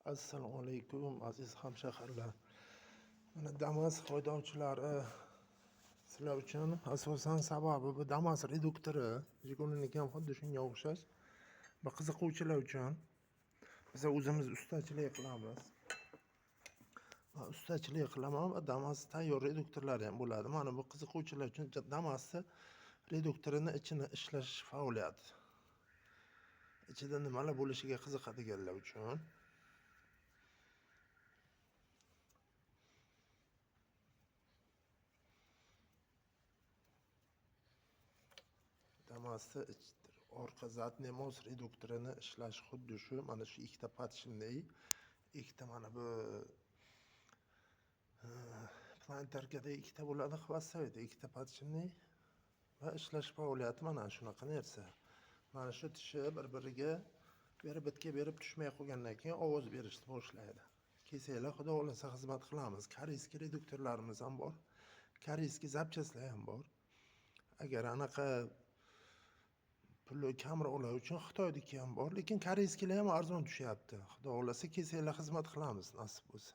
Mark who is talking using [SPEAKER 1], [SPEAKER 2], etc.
[SPEAKER 1] Assalomu alaykum aziz hamshaharlar. Mana Damas haydovchilari sizlar uchun asosan sababi bu Damas reduktori Jigulinikiam xuddi shunga o'xshash. Bu qiziquvchilar uchun biz o'zimiz ustachilik qilamiz. Ustachilik qilaman va Damas tayyor reduktorlari ham bo'ladi. Mana bu qiziquvchilar uchun Damasni reduktorining ichini ishlash faoliyati. Ichida nimalar bo'lishiga qiziqadiganlar uchun Damasni orqa zadniy most reduktorini ishlash xuddi shu. Mana shu ikkita podshimniy, ikkita mana bu plantarkada ikkita bo'ladi, xvostsoyda ikkita podshimniy va ishlash faoliyati mana shunaqa narsa. Mana shu tishi bir-biriga bitga berib tushmay qolgandan keyin ovoz berishni boshlaydi. Kelsanglar, xudo xolasa xizmat qilamiz. Koreyskiy reduktorlarimiz ham bor. Koreyskiy zapchastlar ham bor. Agar anaqa puli kamroqlar uchun Xitoyniki ham bor, lekin koreyskiylar ham arzon tushyapti. Xudo xolasa kelsanglar xizmat qilamiz nasib bo'lsa.